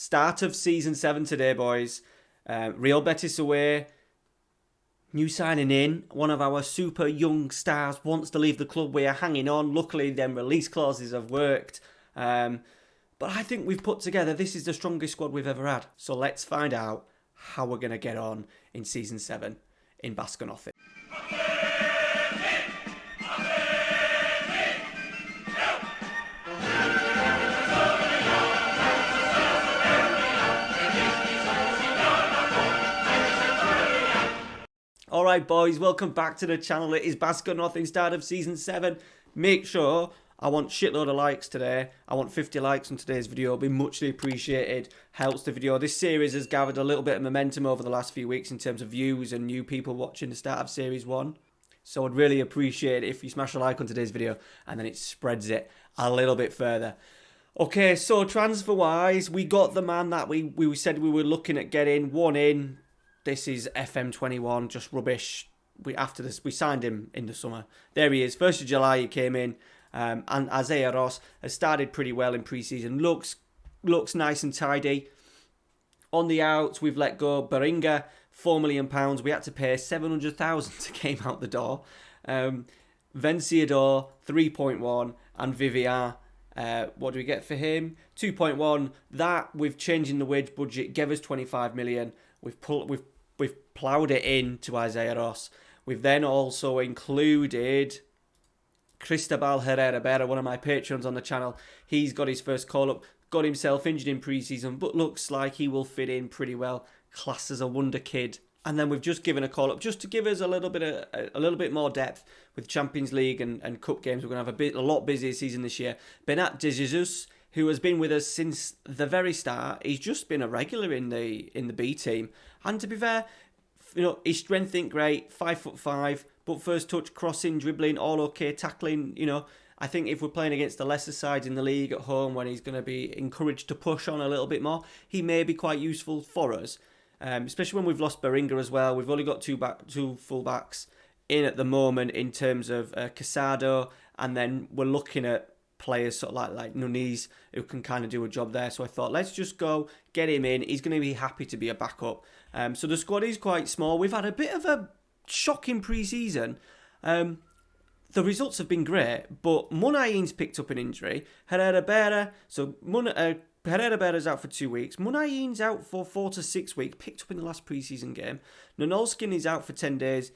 Start of season 7 today, boys. Real Betis away. New signing in. One of our super young stars wants to leave the club. We are hanging on. Luckily, them release clauses have worked. But I think we've put together, this is the strongest squad we've ever had. So let's find out how we're going to get on in season 7 in Basque. Alright boys, welcome back to the channel. It is Basque start of season 7. Make sure, I want shitload of likes today. I want 50 likes on today's video. It'll be muchly appreciated. Helps the video. This series has gathered a little bit of momentum over the last few weeks in terms of views and new people watching the start of series 1. So I'd really appreciate it if you smash a like on today's video and then it spreads it a little bit further. Okay, so transfer-wise, we got the man that we said we were looking at getting. One in. This is FM21, just rubbish. After this, we signed him in the summer. There he is. 1st of July he came in. And Isaiah Ross has started pretty well in pre-season. Looks nice and tidy. On the outs, we've let go Beringa, £4 million. We had to pay 700,000 to came out the door. Venciador, 3.1. And Vivian, what do we get for him? 2.1. That, with changing the wage budget, gave us 25 million. We've ploughed it into Isaiah Ross. We've then also included Cristobal Herrera, one of my patrons on the channel. He's got his first call-up, got himself injured in pre-season, but looks like he will fit in pretty well. Classed as a wonder kid. And then we've just given a call-up just to give us a little bit more depth with Champions League and Cup games. We're going to have a lot busier season this year. Benat de Jesus, who has been with us since the very start. He's just been a regular in the B team. And to be fair, his strength ain't great, 5'5", but first touch, crossing, dribbling, all okay, tackling, I think if we're playing against the lesser sides in the league at home when he's going to be encouraged to push on a little bit more, he may be quite useful for us. Especially when we've lost Beringa as well. We've only got two full-backs in at the moment in terms of Casado, and then we're looking at players sort of like Nunez who can kind of do a job there. So I thought, let's just go get him in. He's going to be happy to be a backup. So the squad is quite small. We've had a bit of a shocking pre-season. The results have been great, but Munayi's picked up an injury. Herrera, Herrera's out for 2 weeks. Munayi's out for 4 to 6 weeks, picked up in the last pre-season game. Nonolskin is out for 10 days.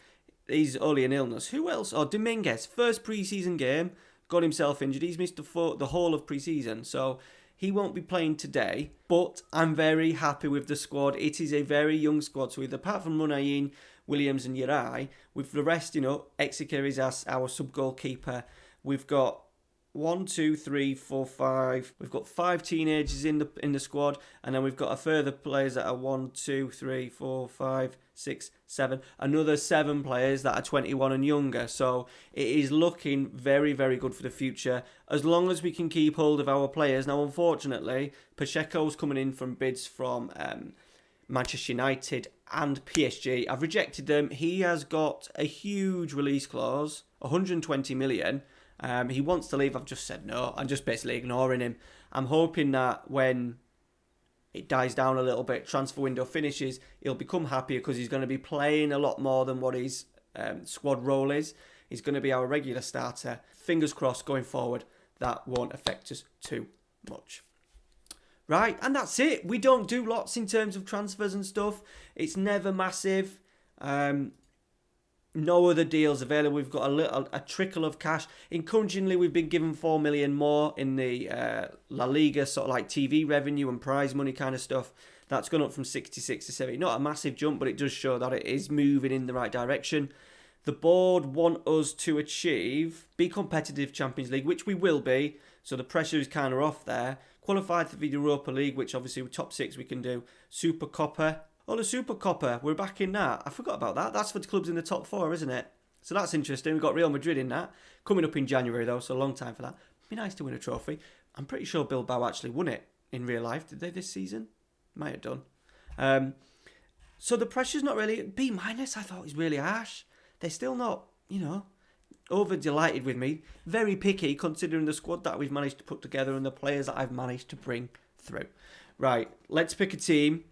He's only an illness. Who else? Dominguez, first pre-season game, got himself injured. He's missed the whole of pre-season, so he won't be playing today. But I'm very happy with the squad. It is a very young squad, so apart from Munayin, Williams and Yarai, with the rest, Exeter is our sub-goalkeeper. We've got 1, 2, 3, 4, 5. We've got 5 teenagers in the squad, and then we've got a further players that are 1, 2, 3, 4, 5, 6, 7. Another 7 players that are 21 and younger. So it is looking very, very good for the future, as long as we can keep hold of our players. Now, unfortunately, Pacheco's coming in from bids from Manchester United and PSG. I've rejected them. He has got a huge release clause, 120 million. He wants to leave. I've just said no. I'm just basically ignoring him. I'm hoping that when it dies down a little bit, transfer window finishes, he'll become happier because he's going to be playing a lot more than what his squad role is. He's going to be our regular starter. Fingers crossed going forward, that won't affect us too much. Right, and that's it. We don't do lots in terms of transfers and stuff. It's never massive. No other deals available. We've got a trickle of cash. Encouragingly, we've been given 4 million more in the La Liga, sort of like TV revenue and prize money kind of stuff. That's gone up from 66 to 70. Not a massive jump, but it does show that it is moving in the right direction. The board want us to be competitive Champions League, which we will be. So the pressure is kind of off there. Qualified for the Europa League, which obviously with top 6 we can do. Super Coppa. Oh, the Super Coppa, we're back in that. I forgot about that. That's for the clubs in the top 4, isn't it? So that's interesting. We've got Real Madrid in that. Coming up in January, though, so a long time for that. Be nice to win a trophy. I'm pretty sure Bilbao actually won it in real life. Did they this season? Might have done. So the pressure's not really... B-, I thought, is really harsh. They're still not, over delighted with me. Very picky considering the squad that we've managed to put together and the players that I've managed to bring through. Right, let's pick a team.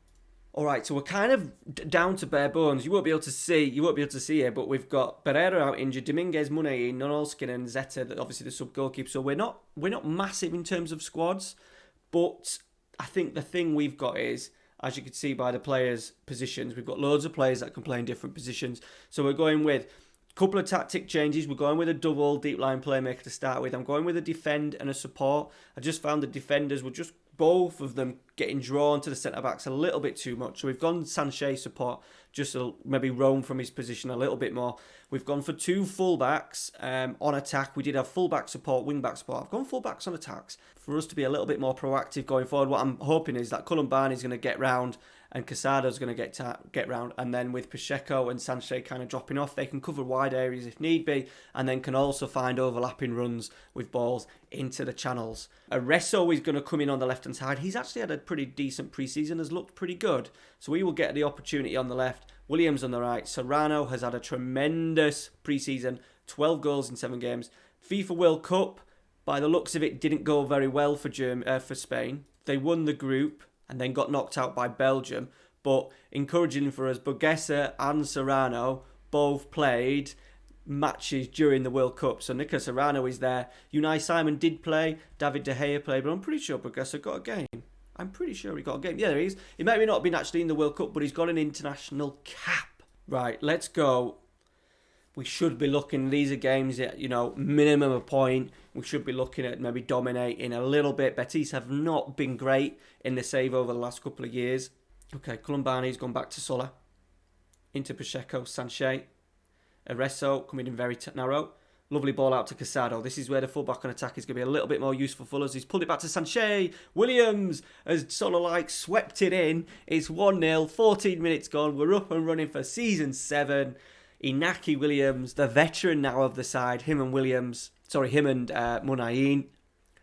All right, so we're kind of down to bare bones. You won't be able to see it, but we've got Pereira out injured, Dominguez, Munei, Nonolskin, and Zeta, obviously the sub goalkeeper. So we're not massive in terms of squads, but I think the thing we've got is, as you can see by the players' positions, we've got loads of players that can play in different positions. So we're going with a couple of tactic changes. We're going with a double deep line playmaker to start with. I'm going with a defend and a support. I just found the defenders were just both of them getting drawn to the centre-backs a little bit too much. So we've gone Sanchez support, just to maybe roam from his position a little bit more. We've gone for two full-backs on attack. We did have full-back support, wing-back support. I've gone full-backs on attacks for us to be a little bit more proactive going forward. What I'm hoping is that Columbani is going to get round and Casado's going to get round, and then with Pacheco and Sanchez kind of dropping off, they can cover wide areas if need be, and then can also find overlapping runs with balls into the channels. Arreso is going to come in on the left-hand side. He's actually had a pretty decent pre-season, has looked pretty good, so he will get the opportunity on the left. Williams on the right. Serrano has had a tremendous pre-season, 12 goals in 7 games. FIFA World Cup, by the looks of it, didn't go very well for Spain. They won the group and then got knocked out by Belgium. But encouraging for us, Burguesa and Serrano both played matches during the World Cup. So Nicolas Serrano is there. Unai Simon did play. David De Gea played, but I'm pretty sure Burguesa got a game. I'm pretty sure he got a game. Yeah, there he is. He might not have been actually in the World Cup, but he's got an international cap. Right, let's go. We should be looking, these are games at, minimum a point. We should be looking at maybe dominating a little bit. Betis have not been great in the save over the last couple of years. Okay, Columbani's gone back to Sola. Into Pacheco, Sanchez. Arreso coming in very narrow. Lovely ball out to Casado. This is where the fullback on attack is going to be a little bit more useful for us. He's pulled it back to Sanchez. Williams has sort of swept it in. It's 1-0, 14 minutes gone. We're up and running for season 7. Inaki Williams, the veteran now of the side, him and Munayin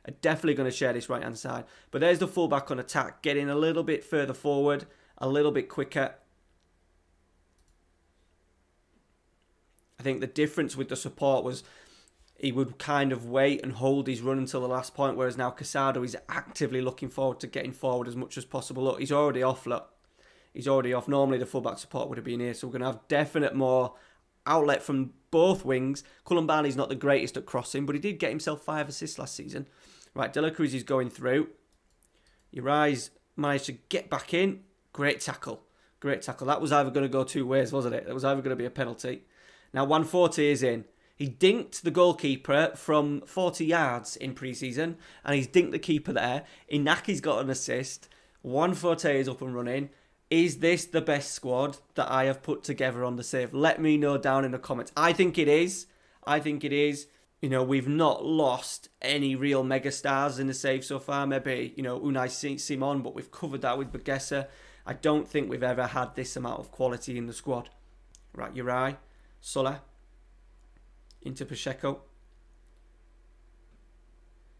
are definitely going to share this right-hand side. But there's the fullback on attack, getting a little bit further forward, a little bit quicker. I think the difference with the support was he would kind of wait and hold his run until the last point, whereas now Casado is actively looking forward to getting forward as much as possible. Look, he's already off, He's already off. Normally the fullback support would have been here, so we're going to have definite more outlet from both wings. Columbani's not the greatest at crossing, but he did get himself 5 assists last season. Right, De La Cruz is going through. Uri's managed to get back in. Great tackle. That was either going to go 2 ways, wasn't it? That was either going to be a penalty. Now 140 is in. He dinked the goalkeeper from 40 yards in pre-season, and he's dinked the keeper there. Inaki's got an assist. 140 is up and running. Is this the best squad that I have put together on the save? Let me know down in the comments. I think it is. We've not lost any real megastars in the save so far. Maybe, Unai Simon, but we've covered that with Burguesa. I don't think we've ever had this amount of quality in the squad. Right, Uri, Sola, into Pacheco,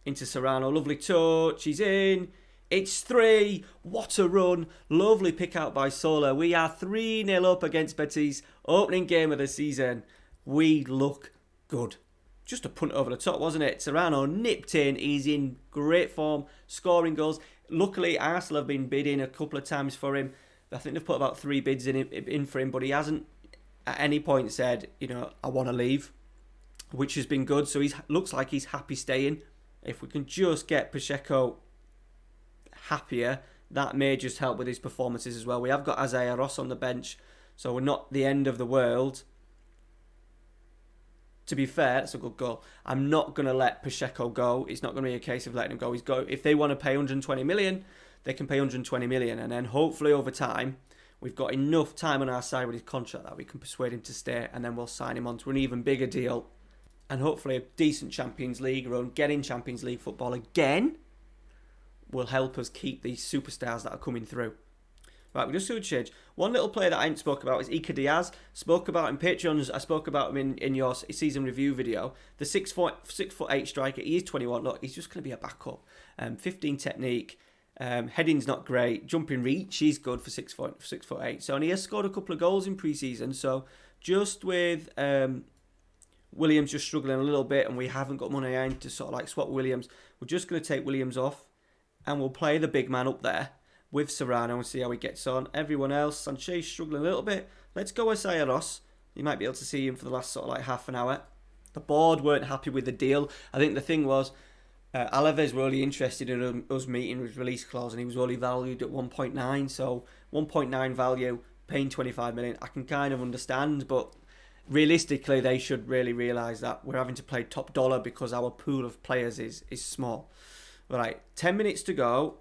into Serrano. Lovely touch. He's in. It's 3. What a run. Lovely pick out by Sola. We are 3-0 up against Betis. Opening game of the season. We look good. Just a punt over the top, wasn't it? Serrano nipped in. He's in great form. Scoring goals. Luckily, Arsenal have been bidding a couple of times for him. I think they've put about 3 bids in for him, but he hasn't at any point said, I want to leave, which has been good. So he looks like he's happy staying. If we can just get Pacheco happier, that may just help with his performances as well. We have got Isaiah Ross on the bench, so we're not the end of the world. To be fair, that's a good goal. I'm not going to let Pacheco go. It's not going to be a case of letting him go. If they want to pay 120 million, they can pay 120 million, and then hopefully over time we've got enough time on our side with his contract that we can persuade him to stay, and then we'll sign him onto an even bigger deal, and hopefully a decent Champions League run, getting Champions League football again, will help us keep these superstars that are coming through. Right, we just do a change. One little player that I ain't spoke about is Iker Diaz. Spoke about in Patreons. I spoke about him in your season review video. The 6'8" striker. He is 21. Look, he's just going to be a backup. 15 technique. Heading's not great. Jumping reach, he's good for 6'8". So, and he has scored a couple of goals in pre-season. So, just with Williams just struggling a little bit, and we haven't got money in to sort of like swap Williams. We're just going to take Williams off, and we'll play the big man up there with Serrano and see how he gets on. Everyone else, Sanchez struggling a little bit. Let's go Isaiah Ross. You might be able to see him for the last sort of like half an hour. The board weren't happy with the deal. I think the thing was, Alaves were only interested in us meeting his release clause, and he was only valued at 1.9. So 1.9 value, paying 25 million, I can kind of understand, but realistically, they should really realise that we're having to play top dollar because our pool of players is small. Right, 10 minutes to go.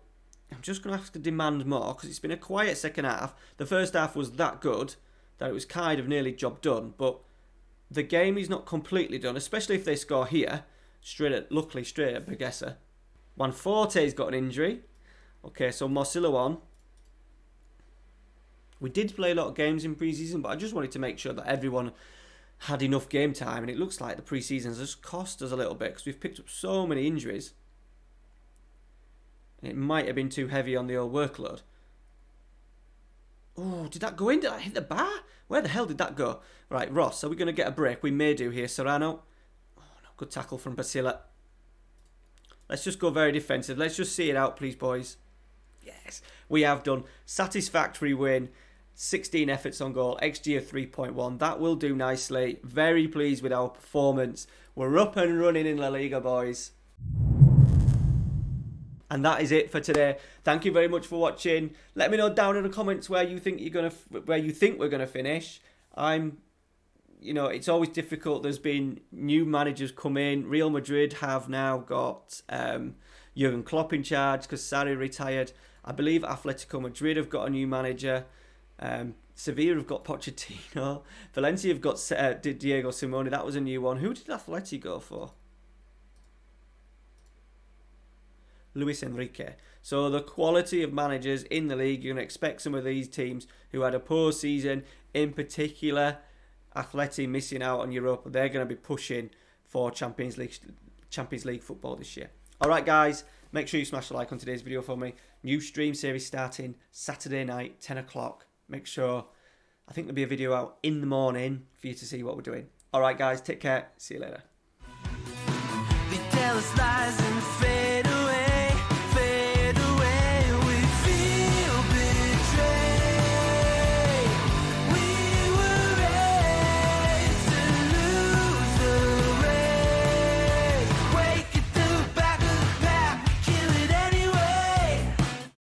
I'm just going to have to demand more because it's been a quiet second half. The first half was that good that it was kind of nearly job done, but the game is not completely done, especially if they score here. Luckily straight at Bergessa. Juan Forte's got an injury. Okay, so Morcillo on. We did play a lot of games in pre-season, but I just wanted to make sure that everyone had enough game time, and it looks like the pre-season has cost us a little bit because we've picked up so many injuries. It might have been too heavy on the old workload. Oh, did that go in? Did I hit the bar? Where the hell did that go? Right, Ross, are we going to get a break? We may do here. Serrano. Oh, no, good tackle from Basile. Let's just go very defensive. Let's just see it out, please, boys. Yes, we have done. Satisfactory win. 16 efforts on goal. XG of 3.1. That will do nicely. Very pleased with our performance. We're up and running in La Liga, boys. And that is it for today. Thank you very much for watching. Let me know down in the comments where you think we're gonna finish. It's always difficult. There's been new managers come in. Real Madrid have now got Jurgen Klopp in charge because Sarri retired. I believe Atletico Madrid have got a new manager. Sevilla have got Pochettino. Valencia have got Diego Simeone. That was a new one. Who did Atleti go for? Luis Enrique. So the quality of managers in the league, you're going to expect some of these teams who had a poor season, in particular Atleti missing out on Europa, they're going to be pushing for Champions League football this year. Alright guys, make sure you smash the like on today's video for me. New stream series starting Saturday night, 10 o'clock. Make sure, I think there'll be a video out in the morning for you to see what we're doing. Alright guys, take care, see you later. They tell us lies and fake.